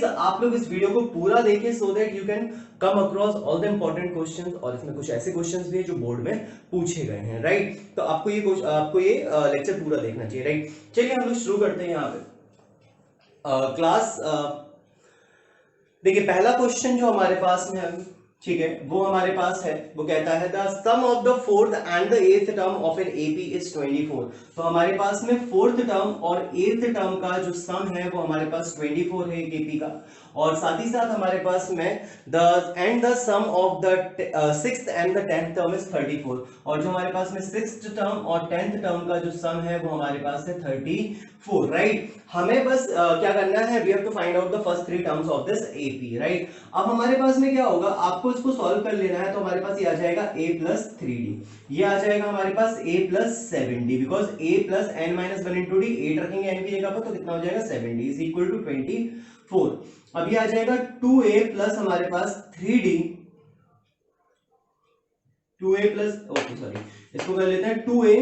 आप लोग इस वीडियो को पूरा देखें so that you can come across all the important questions, और इसमें कुछ ऐसे क्वेश्चंस भी है जो बोर्ड में पूछे गए हैं, राइट। तो आपको ये लेक्चर पूरा देखना चाहिए, राइट। चलिए हम लोग शुरू करते हैं यहाँ पे क्लास। देखिए पहला क्वेश्चन जो हमारे पास में अभी, ठीक है, वो हमारे पास है, वो कहता है the sum of the fourth and the eighth term of an AP is 24। तो हमारे पास में फोर्थ टर्म और एथ टर्म का जो सम है वो हमारे पास 24 है एक एपी का, और साथ ही साथ हमारे पास में the sum of the sixth and the tenth term is 34, और जो हमारे पास में सिक्स्थ टर्म और टेंथ टर्म का जो सम है वो हमारे पास है 34, राइट। हमें बस क्या करना है, we have to find out the first three terms of this AP, right. अब हमारे पास में क्या होगा, आपको इसको सॉल्व कर लेना है। तो हमारे पास ये आ जाएगा a प्लस 3d, ये आ जाएगा हमारे पास a plus 7d, because a plus n minus 1 into D, 8 रखेंगे n की जगह पर, तो कितना हो जाएगा 7d इज इक्वल टू 24। अब ये आ जाएगा 2a प्लस हमारे पास 3d, 2a plus, okay sorry, इसको कर लेते हैं 2a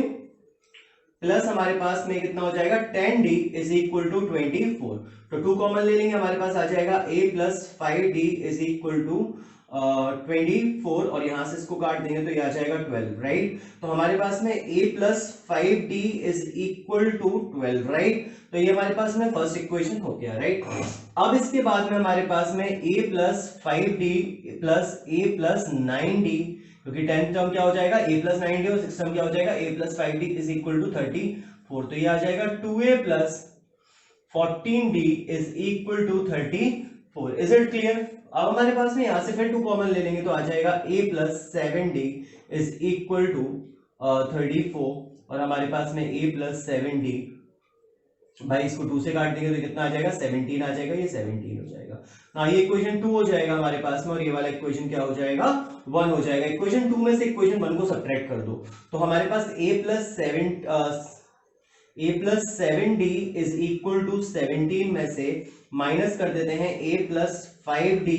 प्लस हमारे पास में कितना हो जाएगा 10d इज इक्वल टू 24। तो 2 कॉमन ले लेंगे, हमारे पास आ जाएगा a plus 5d is equal to 24, और यहां से इसको काट देंगे तो ये आ जाएगा 12, राइट। तो हमारे पास में a plus 5d is equal to 12, right. तो ये हमारे पास में फर्स्ट इक्वेशन हो गया, राइट। अब इसके बाद में हमारे पास में a plus 5d plus a plus 9d, क्योंकि 10th टर्म क्या हो जाएगा a प्लस 9d, और 6th टर्म क्या हो जाएगा a plus 5d is equal to 34। तो ये आ जाएगा 2a plus 14d is equal to 34। Is it clear? अब हमारे पास में यहां से फिर 2 कॉमन ले लेंगे, तो आ जाएगा a plus 7d is equal to 34, और हमारे पास में a प्लस 7d, भाई इसको 2 से काट देंगे तो कितना आ जाएगा 17 आ जाएगा, ये 17 हो जाएगा। हाँ, ये इक्वेशन 2 हो जाएगा हमारे पास में, और ये वाला इक्वेशन क्या हो जाएगा 1 हो जाएगा। इक्वेशन 2 में से इक्वेशन 1 को सब्ट्रैक्ट कर दो, तो हमारे पास a plus 7d is equal to 17 में से माइनस कर देते हैं a plus 5d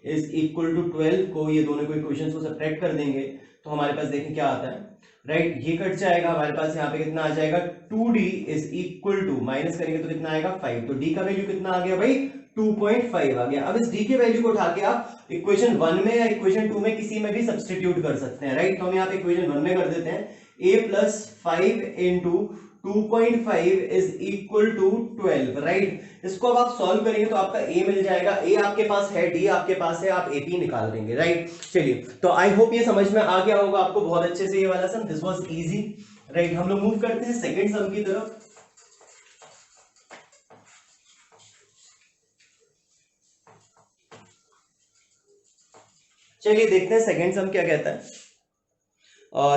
is equal to 12 को, ये दोनों को इक्वेशन को सब्ट्रैक्ट कर देंगे तो हमारे पास देखें क्या आता है, राइट। ये कट जाएगा, हमारे पास यहाँ पे कितना आ जाएगा 2d is equal to, minus करेंगे तो कितना आएगा 5, तो d का वैल्यू कितना आ गया भाई 2.5 आ गया। अब इस d के वैल्यू को उठा के आप इक्वेशन 1 में या इक्वेशन 2 में किसी में भी सब्स्टिट्यूट कर सकते हैं, राइट। तो हम यहाँ पे इक्वेशन 1 में कर देते हैं a plus 5 into 2.5 is equal to 12, right. इसको अब आप सॉल्व करेंगे तो आपका a मिल जाएगा, a आपके पास है, d आपके पास है, आप ap निकाल देंगे, राइट। चलिए, तो आई होप ये समझ में आ गया होगा आपको बहुत अच्छे से ये वाला सम, दिस वाज इजी, राइट। हम लोग मूव करते हैं सेकंड सम की तरफ। चलिए देखते हैं सेकंड सम क्या कहता है।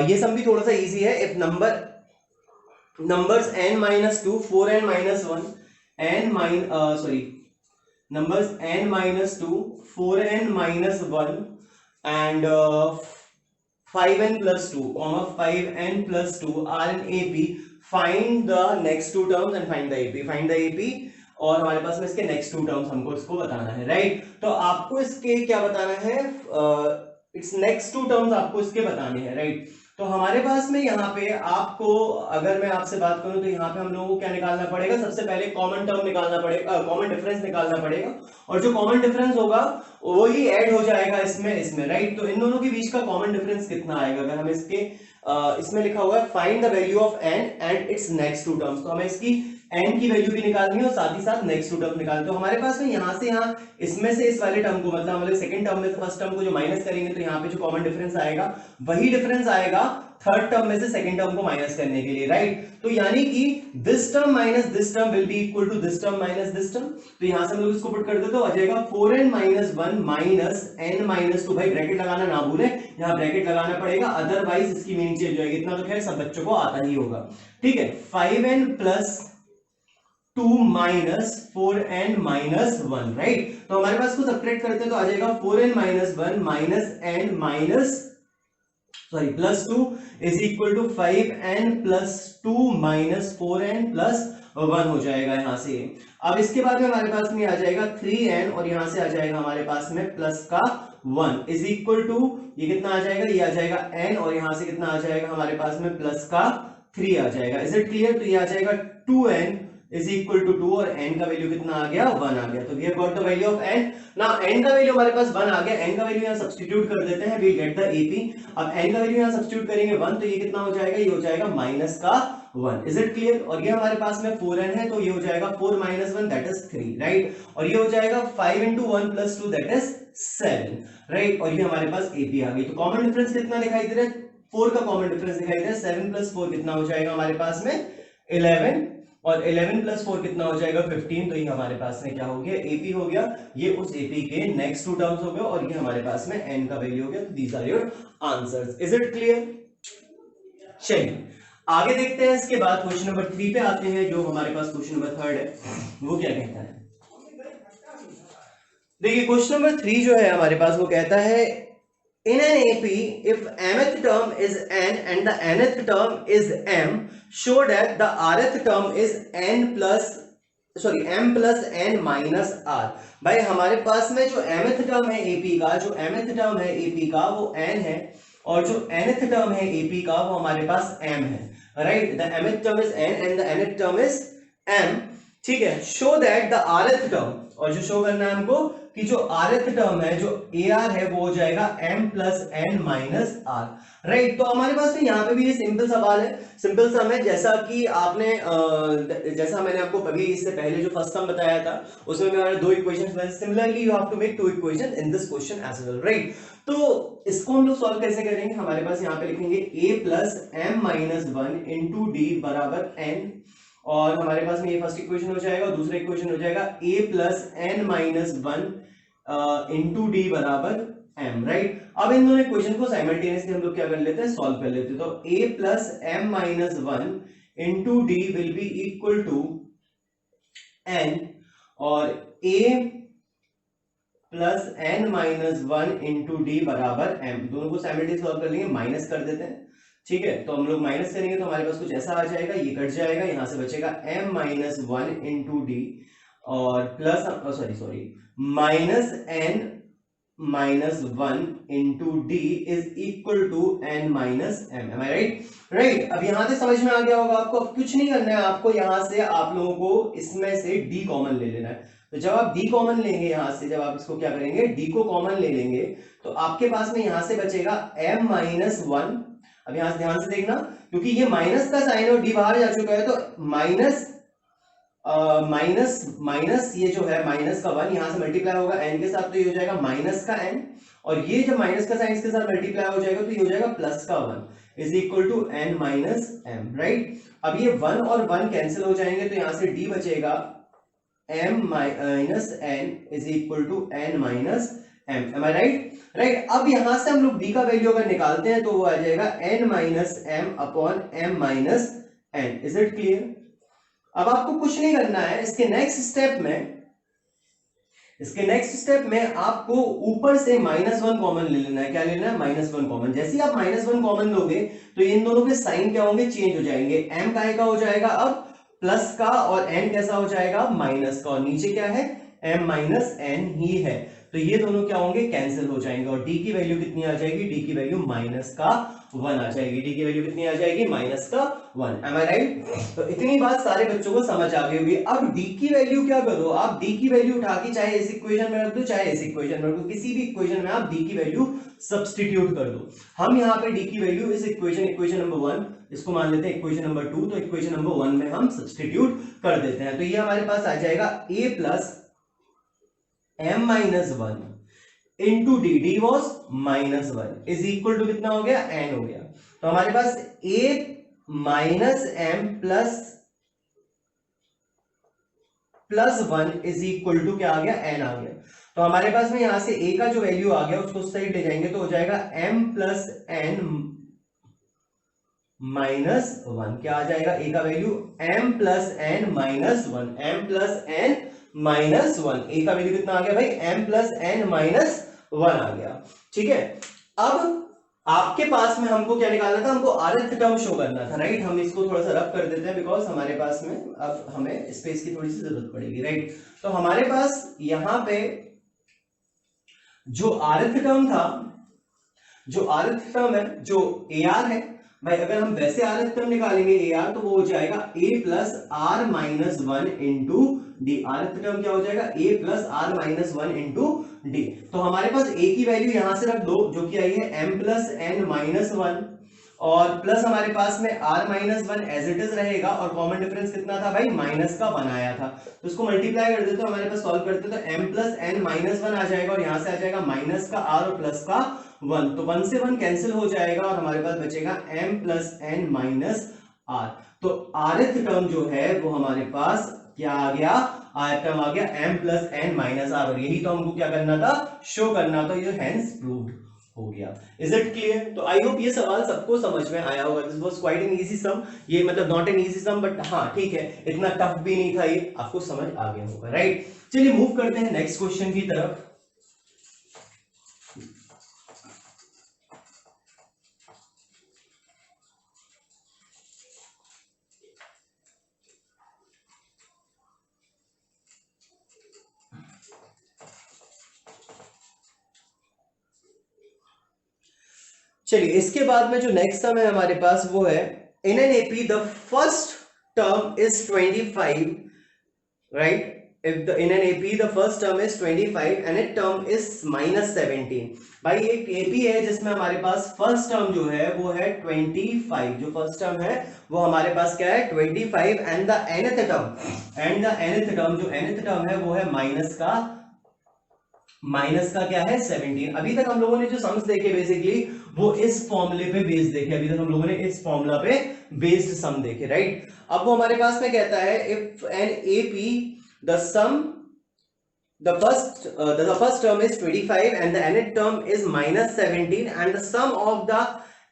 ये सम भी थोड़ा सा इजी है। If numbers n minus 2, 4n minus 1, numbers n minus 2, 4n minus 1 and 5n plus 2, 5n plus 2 are in AP. Find the next two terms and find the AP. Find the AP, और हमारे पास में इसके next two terms हमको इसको बताना है, right. तो आपको इसके क्या बताना है, इट्स नेक्स्ट टू टर्म्स आपको इसके बताने हैं, राइट। तो हमारे पास में यहाँ पे आपको, अगर मैं आपसे बात करूं तो यहाँ पे हम लोगों को क्या निकालना पड़ेगा, सबसे पहले कॉमन टर्म निकालना पड़ेगा, कॉमन डिफरेंस निकालना पड़ेगा, और जो कॉमन डिफरेंस होगा वही ऐड हो जाएगा इसमें, राइट। तो इन दोनों के बीच का कॉमन डिफरेंस कितना आएगा, अगर हम इसमें लिखा हुआ है find the value of n and its next two terms, तो हमें इसकी n की वैल्यू भी निकालनी है और साथ ही साथ नेक्स्ट टू टर्म निकालनी है। तो हमारे पास में यहाँ से यहाँ इसमें से इस वाले टर्म को, मतलब हमारे सेकंड टर्म में से फर्स्ट टर्म को जो माइनस करेंगे तो यहाँ पे जो कॉमन डिफरेंस आएगा वही डिफरेंस आएगा थर्ड टर्म में से सेकंड टर्म को माइनस करने के लिए, राइट। तो यानी कि this term minus this term will be equal to this term minus this term. तो यहां से हम लोग इसको पुट कर देते तो आ जाएगा 4n minus 1 minus n minus 2, भाई ब्रैकेट लगाना ना भूलें, यहां ब्रैकेट लगाना पड़ेगा, अदरवाइज इसकी मीनिंग चेंज हो जाएगी। इतना तो खैर सब बच्चों को आता ही होगा, ठीक है। 5n plus 2 minus 4n minus 1, right. तो हमारे पास को सब्ट्रैक्ट करते हैं तो आ जाएगा 4n minus 1 minus n minus plus 2 is equal to 5n plus 2 minus 4n plus 1 हो जाएगा यहां से। अब इसके बाद में हमारे पास में आ जाएगा 3n, और यहां से आ जाएगा हमारे पास में प्लस का 1 इज इक्वल टू, ये कितना आ जाएगा, ये आ जाएगा n, और यहां से कितना आ जाएगा हमारे पास में प्लस का 3 आ जाएगा। Is it clear? तो ये आ जाएगा 2n इज इक्वल टू 2 और n का वैल्यू कितना आ गया 1 आ गया। तो we have got the value of n। Now n का वैल्यू हमारे पास 1 आ गया, n का वैल्यू यहां सब्स्टिट्यूट कर देते हैं, वी गेट द एपी। अब n का वैल्यू यहां सब्स्टिट्यूट करेंगे 1, तो ये कितना हो जाएगा, ये हो जाएगा माइनस का 1। Is it clear? और ये हमारे पास में 4n है, तो ये हो जाएगा 4 minus 1 दैट इज 3, राइट। और ये हो जाएगा 5 into 1 plus 2 that is 7, right. और ये हमारे पास एपी आ गई। तो कॉमन डिफरेंस कितना दिखाई दे रहा है, 4 का कॉमन डिफरेंस दिखाई दे रहा है। 7 plus 4 कितना हो जाएगा हमारे पास में 11, और 11 plus 4 कितना हो जाएगा 15। तो ये हमारे पास में क्या हो गया, एपी हो गया। ये उस एपी के नेक्स्ट टू टर्म्स हो गए, और ये हमारे पास में n का वैल्यू हो गया। तो these are your answers. Is it clear? चलिए आगे देखते हैं। इसके बाद क्वेश्चन नंबर 3 पे आते हैं, जो हमारे पास क्वेश्चन नंबर 3 है, वो क्या कहता है। देखिए क्वेश्चन नंबर 3 जो है हमारे पास, वो कहता है in an AP if mth term is n and the nth term is m, show that the rth term is m plus n minus r। भाई हमारे पास में जो mth टर्म है AP का, जो mth टर्म है AP का वो n है, और जो nth टर्म है AP का वो हमारे पास m है, right. The mth term is n and the nth term is m, ठीक है। Show that the rth term, और जो शो करना है हमको कि जो rth टर्म है, जो ar है, वो हो जाएगा m plus n minus r, right. तो हमारे पास में यहाँ पे भी ये सिंपल सवाल है, सिंपल सम है। जैसा कि आपने जैसा मैंने आपको अभी इससे पहले जो फर्स्ट सम बताया था, उसमें हमारे दो इक्वेशंस बने। Similarly you have to make two equation in this question as well, right. तो इसको हम लोग सॉल्व कैसे करेंगे, हमारे पास यहाँ पे लिखेंगे a plus m minus 1 into d बराबर n, और हमारे पास में ये फर्स्ट इक्वेशन हो जाएगा, और दूसरा इक्वेशन हो जाएगा a plus n minus 1 into d बराबर m, राइट। अब इन दोनों इक्वेशन को साइमल्टेनियसली हम लोग क्या कर लेते हैं, सॉल्व कर लेते हैं। तो a plus m minus 1 into d will be equal to n, और a plus n minus 1 into d बराबर m, दोनों को साइमल्टेनियसली सॉल्व कर लेंगे, माइनस कर देते हैं, ठीक है। तो हम लोग माइनस करेंगे तो हमारे पास कुछ ऐसा आ जाएगा, ये कट जाएगा, यहां से बचेगा m minus 1 into d, और plus sorry minus n minus 1 into d is equal to n minus m, am I right? Right. अब यहां से समझ में आ गया होगा आपको। अब कुछ नहीं करना है आपको, यहां से आप लोगों को इसमें से d कॉमन ले लेना है। तो जब आप d कॉमन लेंगे यहां से, जब आप इसको क्या करेंगे, d को कॉमन ले लेंगे, तो आपके पास में यहां से बचेगा m minus 1। अब यहां से ध्यान से देखना, क्योंकि ये माइनस का साइन और d बाहर जा चुका है, तो माइनस ये जो है माइनस का 1 यहां से मल्टीप्लाई होगा n के साथ, तो ये हो जाएगा माइनस का n, और ये जब माइनस का साइन इसके साथ मल्टीप्लाई हो जाएगा तो ये हो जाएगा प्लस का 1 is equal to n minus m, right. अब ये 1 और 1 कैंसिल हो जाएंगे, तो यहां से d बचेगा m minus n is equal to n minus m, am I right? Right. अब यहां से हम लोग d का वैल्यू अगर निकालते हैं तो वो आ जाएगा n minus m upon m minus n। Is it clear? अब आपको कुछ नहीं करना है, इसके नेक्स्ट स्टेप में आपको ऊपर से -1 कॉमन ले लेना है। क्या लेना है? -1 कॉमन। जैसे ही आप -1 कॉमन लोगे तो इन दोनों के साइन क्या होंगे, चेंज हो जाएंगे। m का हो जाएगा अब प्लस का, और n कैसा हो जाएगा, माइनस का, और नीचे क्या है, m माइनस n ही है। तो ये दोनों क्या होंगे, कैंसिल हो जाएंगे, और d की वैल्यू कितनी आ जाएगी, d की वैल्यू माइनस का 1 आ जाएगी। d की वैल्यू कितनी आ जाएगी, माइनस का 1। M I right? तो इतनी बात सारे बच्चों को समझ आ गई होगी। अब d की वैल्यू क्या करो, आप d की वैल्यू उठा के चाहे इस इक्वेशन में रख दो, चाहे इस इक्वेशन में रख दो, किसी भी इक्वेशन में आप d की वैल्यू सब्स्टिट्यूट कर दो। हम यहाँ पे d की वैल्यू इस इक्वेशन नंबर 1, इसको मान लेते हैं इक्वेशन नंबर 2, तो इक्वेशन नंबर 1 में हम सब्स्टिट्यूट कर देते हैं। तो ये हमारे पास आ जाएगा a plus m minus 1 into d was -1 is equal to कितना हो गया, n हो गया। तो हमारे पास a minus m plus 1 is equal to क्या आ गया, n आ गया। तो हमारे पास में यहां से a का जो वैल्यू आ गया उसको साइड ले जाएंगे तो हो जाएगा m प्लस n माइनस 1। क्या आ जाएगा, a का value m plus n minus 1, m plus n minus 1, a का वैल्यू कितना आ गया भाई, m प्लस n माइनस 1 आ गया। ठीक है। अब आपके पास में हमको क्या निकालना था, हमको rth टर्म शो करना था, राइट। हम इसको थोड़ा सा रफ कर देते हैं बिकॉज हमारे पास में अब हमें स्पेस की थोड़ी सी जरूरत पड़ेगी, राइट। तो हमारे पास यहां पे जो rth टर्म था, जो rth टर्म है, जो ar है, भाई अगर हम वैसे आर टर्म निकालेंगे ए आर तो वो हो जाएगा A plus R minus one into D. R term क्या हो जाएगा A plus R minus one into D. तो हमारे पास ए की वैल्यू यहां से रख दो जो कि आई है m plus N minus one और प्लस हमारे पास में r minus one as it is रहेगा और कॉमन डिफरेंस कितना था भाई माइनस का बनाया था तो इसको मल्टीप्लाई कर देते हो हमारे पास सॉल्व करते तो m plus N minus one आ जाएगा और यहां से आ जाएगा माइनस का r और प्लस का वन तो वन से वन कैंसिल हो जाएगा और हमारे पास बचेगा m plus N minus r। तो rth टर्म जो है वो हमारे पास क्या आ गया r टर्म आ गया m plus N minus r और यही तो हमको क्या करना था शो करना था ये हेंस प्रूव्ड हो गया। Is it clear? तो आई होप ये सवाल सबको समझ में आया होगा। This was quite an easy sum. ये मतलब not an easy sum but हाँ ठीक है इतना टफ भी नहीं था ये आपको समझ आ गया होगा राइट। चलिए मूव करते हैं नेक्स्ट क्वेश्चन की तरफ। चलिए इसके बाद में जो नेक्स्ट सम है हमारे पास वो है in an AP the first term is 25 right. if the in an AP the first term is 25 and its term is minus 17। भाई एक AP है जिसमें हमारे पास फर्स्ट टर्म जो है वो है 25। जो फर्स्ट टर्म है वो हमारे पास क्या है 25 एंड द nth टर्म जो nth टर्म है वो है माइनस का क्या है 17। अभी तक हम लोगों ने जो सम्स देखे बेसिकली वो इस फॉर्मूले पे बेस्ड देखे। अभी तक हम लोगों ने इस फॉर्मूला पे बेस्ड सम देखे राइट। अब वो हमारे पास में कहता है if an AP the sum the first term is 25 and the nth term is minus 17 and the sum of the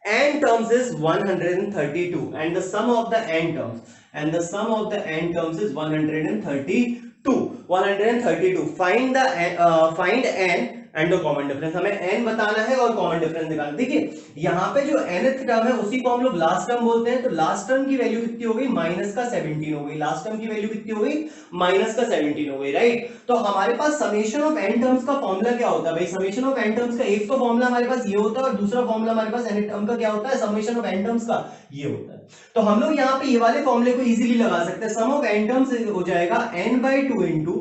n terms is 132 and the sum of the n terms is 132 find n and the common difference. हमें n बताना है और common difference निकालना। देखिए यहाँ पे जो nth term है उसी को हम लोग लास्ट टर्म बोलते हैं। तो लास्ट टर्म की वैल्यू कितनी हो गई माइनस का 17 हो गई। लास्ट टर्म की वैल्यू कितनी हो गई माइनस का 17 हो गई राइट। तो हमारे पास समेशन ऑफ n टर्म्स का फॉर्मूला क्या होता है भाई? समेशन ऑफ n टर्म्स का एक तो फॉर्मूला हमारे पास ये होता है और दूसरा फॉर्मूला हमारे पास n टर्म का क्या होता है समेशन ऑफ n टर्म्स का ये होता है। तो हम लोग यहाँ पे ये वाले फॉर्मूले को इजीली लगा सकते हैं। सम ऑफ n टर्म्स हो जाएगा n/2 into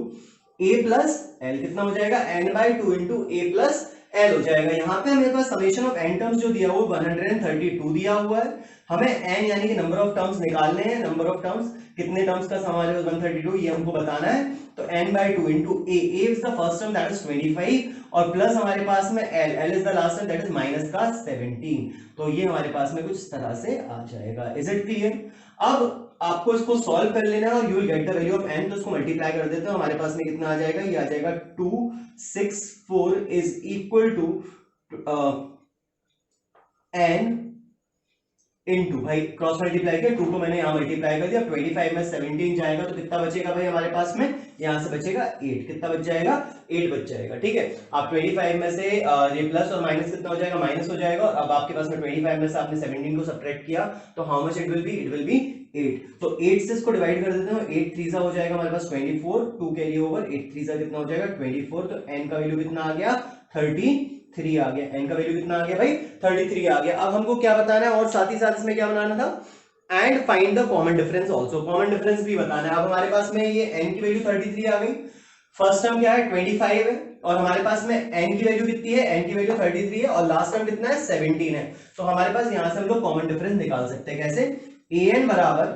a plus l। कितना हो जाएगा n/2 into a plus l हो जाएगा। यहाँ पे हमारे पास समेशन ऑफ n टर्म्स जो दिया हुआ 132 दिया हुआ है। हमें n यानी कि नंबर ऑफ टर्म्स निकालने हैं। नंबर ऑफ टर्म्स कितने टर्म्स का हमारे पास 132 ये हमको बताना है। तो n/2 into a is the first term that is 25 और प्लस हमारे पास में l is the last term that is minus का 17। तो ये हमारे पास में कुछ तरह से आ जाएगा। Is it clear? अब आपको इसको सॉल्व कर लेना है और you will get the value of n। तो इसको मल्टीप्लाई कर देते हैं हमारे पास में कितना आ जाएगा ये आ जाएगा 264 is equal to n into भाई क्रॉस मल्टीप्लाई किया 2 को मैंने यहां मल्टीप्लाई कर दिया 25 में 17 जाएगा तो कितना बचेगा भाई हमारे पास में यहां से बचेगा 8। कितना बच जाएगा 8 बच जाएगा ठीक है। आप 25 में से ये प्लस और माइनस कितना हो जाएगा माइनस हो जाएगा और अब आपके पास में 25 में से आपने 17 को सब्ट्रैक्ट किया तो how much it will be 8। तो 8 से इसको डिवाइड कर देते हैं 8 3 हो जाएगा हमारे पास 24 2 कैरी ओवर 8 3 कितना हो जाएगा 24। तो n का वैल्यू कितना आ गया 33 आ गया। n का वैल्यू कितना आ गया भाई 33 आ गया। अब हमको क्या बताना है और साथ ही साथ इसमें क्या बनाना था and find the common difference also. Common difference भी बताना है। अब हमारे पास में ये n की वैल्यू 33 आ गई। फर्स्ट टर्म क्या है 25 है और हमारे पास में n की वैल्यू कितनी है n की वैल्यू 33 है और लास्ट टर्म कितना है 17 है। तो हमारे पास यहां से हम लोग कॉमन डिफरेंस निकाल सकते हैं। कैसे? an बराबर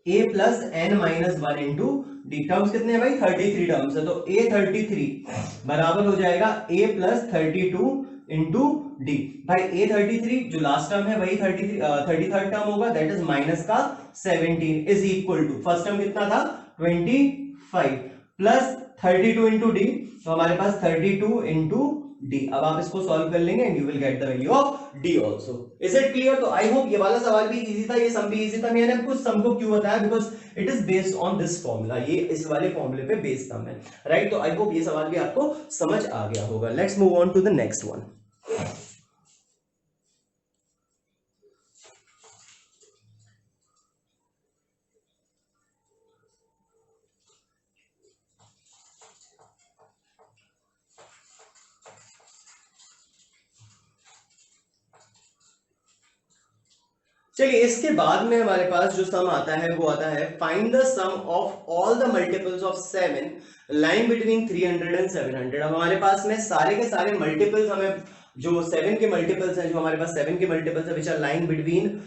a plus N minus one into d. Terms कितने हैं भाई 33 टर्म्स है। तो a 33 बराबर हो जाएगा a प्लस 32 इंटू डी। भाई a 33 जो लास्ट टर्म है वही 33rd टर्म होगा दैट इज माइनस का 17 is equal to first term कितना था 25 प्लस 32 इंटू डी। तो हमारे पास 32 इंटू डी। अब आप इसको सॉल्व कर लेंगे and you will get the value of D also. Is it clear? तो आई होप ये वाला सवाल भी इजी था ये सम भी इजी था। मैंने कुछ सम को क्यों बताया because it is based on this formula. ये इस वाले फॉर्मूले पे बेस्ड सम है राइट। तो आई होप ये सवाल भी आपको समझ आ गया होगा। Let's move on to the next one. चलिए इसके बाद में हमारे पास जो सम आता है वो आता है find the sum of all the multiples of 7 lying between 300 and 700। अब हमारे पास में सारे के सारे मल्टीपल्स, हमें जो 7 के मल्टीपल्स हैं, जो हमारे पास 7 के मल्टीपल्स है which are lying between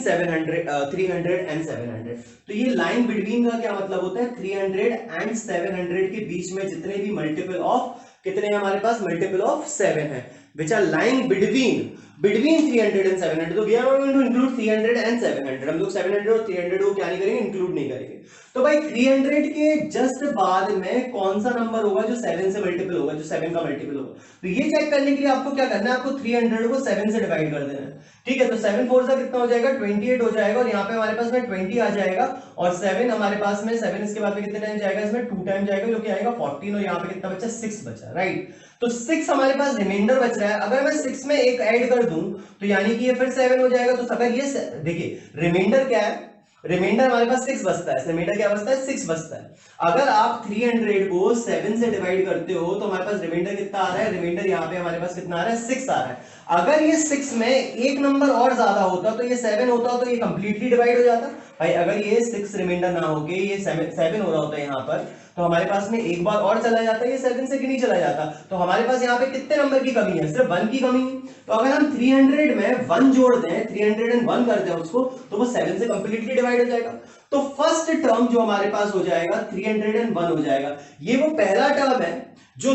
700 300 and 700। तो ये लाइन बिटवीन का क्या मतलब होता है, 300 एंड 700 के बीच में जितने भी मल्टीपल ऑफ, कितने हैं हमारे पास, मल्टीपल ऑफ 7 है which are lying between 300 and 700। तो we are not going to include 300 and 700, हम लोग 700 और 300 को क्या नहीं करेंगे, इंक्लूड नहीं करेंगे। तो भाई 300 के जस्ट बाद में कौन सा नंबर होगा जो 7 से मल्टीपल होगा, जो 7 का मल्टीपल होगा। तो ये चेक करने के लिए आपको क्या करना है, आपको 300 को 7 से डिवाइड कर देना है। ठीक है, तो 7 4 से कितना हो जाएगा, 28 हो जाएगा, और यहाँ पे हमारे पास में 20 आ जाएगा, और 7 हमारे पास में 7 इसके बाद में कितने टाइम जाएगा, इसमें 2 टाइम जाएगा, जो कि आएगा 14, और यहाँ पे कितना बचा, 6 बचा, राइट। तो 6 हमारे पास रिमाइंडर बच रहा है। अगर मैं 6 में एक ऐड कर दूं तो यानी कि ये फिर 7 हो जाएगा। तो अगर ये देखिए रिमाइंडर क्या है, रिमाइंडर हमारे पास 6 बचता है, रिमाइंडर क्या बचता है, 6 बचता है। अगर आप 300 को 7 से डिवाइड करते हो तो हमारे पास रिमाइंडर कितना आ रहा है, रिमाइंडर यहाँ पे हमारे पास कितना आ रहा है, 6 आ रहा है। अगर ये 6 में एक नंबर और ज्यादा होता तो ये 7 होता, तो ये कंप्लीटली डिवाइड हो जाता भाई। अगर ये 6 रिमाइंडर ना होके ये 7 हो रहा होता है यहाँ पर, तो हमारे पास में एक बार और चला जाता है, ये 7 से नहीं चला जाता। तो हमारे पास यहाँ पे कितने नंबर की कमी है, सिर्फ 1 की कमी है। तो अगर हम 300 में 1 जोड़ दें, 301 कर दें उसको, तो वो 7 से कंप्लीटली डिवाइड हो जाएगा। तो फर्स्ट टर्म जो हमारे पास हो जाएगा 301 हो जाएगा। ये वो पहला टर्म है जो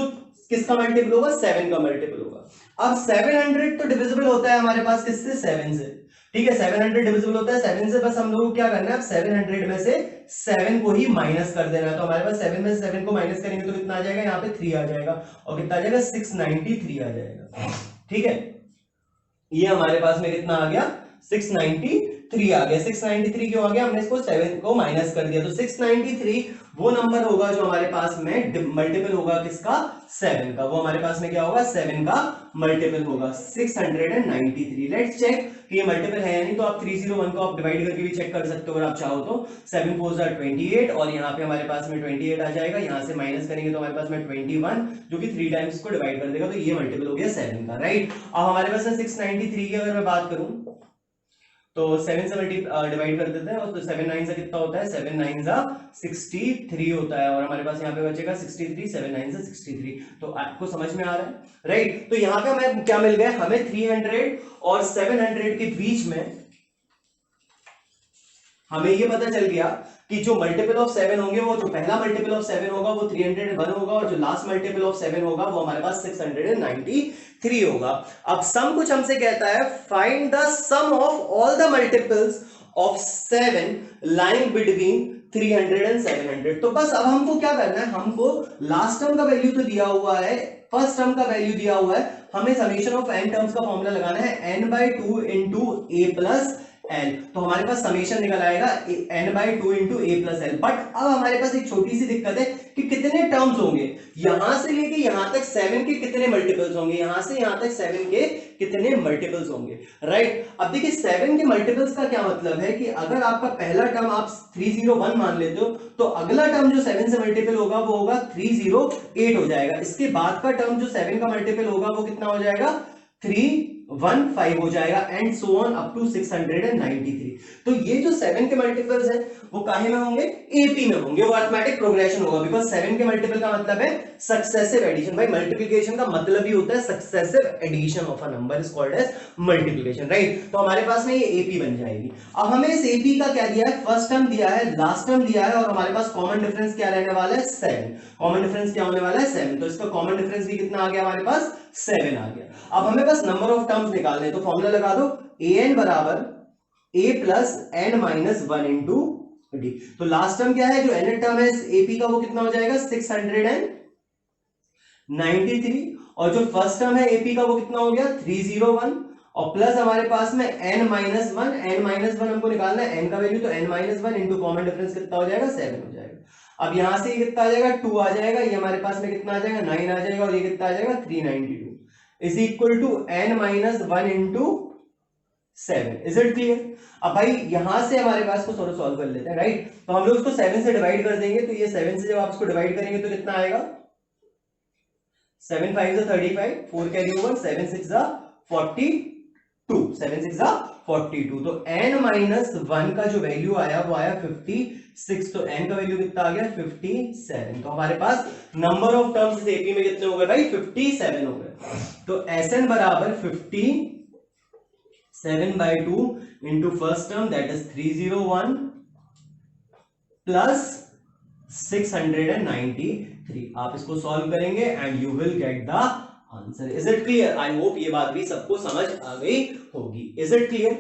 किसका मल्टीपल होगा, 7 का मल्टीपल होगा। अब 700 तो डिविजिबल होता है हमारे पास किससे, 7 से। ठीक है, 700 डिविजिबल होता है 7 से, बस हम लोगों को क्या करना है, 700 में से 7 को ही माइनस कर देना है। तो हमारे पास 7 में से 7 को माइनस करेंगे तो कितना आ जाएगा, यहाँ पे 3 आ जाएगा, और कितना आ जाएगा, 693 आ जाएगा। ठीक है, ये हमारे पास में कितना आ गया, 693 आ गया। 693 क्यों आ गया, हमने इसको 7 को माइनस कर दिया। तो 693 वो नंबर होगा जो हमारे पास में मल्टीपल होगा किसका, 7 का। वो हमारे पास में क्या होगा, 7 का मल्टीपल होगा 693। लेट्स चेक कि ये मल्टीपल है या नहीं। तो आप 301 को आप डिवाइड करके भी चेक कर सकते हो अगर आप चाहो तो। 7 4 are 28, और यहाँ पे हमारे पास में 28 आ जाएगा। यहाँ से माइनस करेंगे तो हमारे पास में 21, जो कि 3 टाइम्स को डिवाइड कर देगा। तो ये मल्टीपल हो गया 7 का, राइट। अब हमारे पास 693 की अगर मैं बात करूं तो 7 से डिवाइड कर देते हैं, और तो 7 9 से कितना होता है, 7 9 जा 63 होता है, और हमारे पास यहाँ पे बचेगा 63, 7 9 से 63। तो आपको समझ में आ रहा है, राइट। तो यहाँ पे हमें क्या मिल गया, हमें 300 और 700 के बीच में हमें ये पता चल गया कि जो मल्टीपल ऑफ 7 होंगे, वो जो पहला मल्टीपल ऑफ 7 होगा वो 301 होगा, और जो लास्ट मल्टीपल ऑफ 7 होगा वो हमारे पास 693 होगा। अब सम कुछ हमसे कहता है find the sum of all the multiples of 7 lying between 300 and 700। तो बस अब हमको क्या करना है, हमको लास्ट टर्म का वैल्यू तो दिया हुआ है, फर्स्ट टर्म का वैल्यू दिया हुआ है, हमें समेशन ऑफ n टर्म्स का फॉर्मूला लगाना है n/2 into a plus l। तो हमारे पास समेशन निकल आएगा n/2 into a plus l। But अब हमारे पास एक छोटी सी दिक्कत है कि कितने टर्म्स होंगे, यहां से लेके यहां तक 7 के कितने मल्टीपल्स होंगे, यहां से यहां तक 7 के कितने मल्टीपल्स होंगे, राइट। अब देखिए 7 के मल्टीपल्स का क्या मतलब है कि अगर आपका पहला टर्म आप 301 मान लेते हो, तो अगला टर्म जो 7 से मल्टीपल होगा वो होगा 308 हो जाएगा। इसके बाद का टर्म जो 7 का मल्टीपल होगा वो कितना हो जाएगा, 315 हो जाएगा, and so on up to 693। तो ये जो 7 के मल्टीपल्स हैं वो काहे में होंगे, एपी में होंगे, वो अरिथमेटिक प्रोग्रेशन होगा। बिकॉज 7 के मल्टीपल का मतलब है सक्सेसिव एडिशन। भाई मल्टीप्लिकेशन का मतलब ही होता है successive addition of a number is called as multiplication, right. तो हमारे पास में ये एपी बन जाएगी। अब हमें इस एपी का क्या दिया है, फर्स्ट टर्म दिया है, लास्ट टर्म दिया है, और हमारे पास कॉमन डिफरेंस क्या रहने वाला है, 7। कॉमन डिफरेंस क्या होने वाला है, 7। तो इसका कॉमन डिफरेंस भी कितना आ गया हमारे पास, 7 आ गया। अब हमें बस नंबर ऑफ टर्म्स निकालने हैं, तो फॉर्मूला लगा दो an बराबर a plus n minus 1 into D. तो लास्ट टर्म क्या है, जो n टर्म है एपी का, वो कितना हो जाएगा 693, और जो फर्स्ट टर्म है एपी का वो कितना हो गया 301, और प्लस हमारे पास में n माइनस 1, n माइनस 1 हमको निकालना है n का वैल्यू, तो n minus 1 into common difference कितना हो जाएगा, 7 हो जाएगा। अब यहां से ये कितना आ जाएगा, 2 आ जाएगा, ये हमारे पास में कितना आ जाएगा, 9 आ जाएगा, और ये कितना आ जाएगा 392 is equal to n minus 1 into 7। Is it clear. अब भाई यहां से हमारे पास को थोड़ा सॉल्व कर लेते हैं, राइट। तो हम लोग इसको 7 से डिवाइड कर देंगे, तो ये 7 से जब आप इसको डिवाइड करेंगे तो कितना आएगा, 7 5 35, 4 कैरी ओवर, 7 6 42, 7 6 42। तो n माइनस 1 का जो वैल्यू आया वो आया 56, तो n का वैल्यू कितना आ गया 57। तो हमारे पास नंबर ऑफ टर्म्स एपी में कितने हो गए भाई 57 हो गए। तो Sn बराबर 57/2 into first term that is 301 plus 693। आप इसको सॉल्व करेंगे and you will get the answer. Is it clear? I hope ये बात भी सबको समझ आ गई होगी। Is it clear?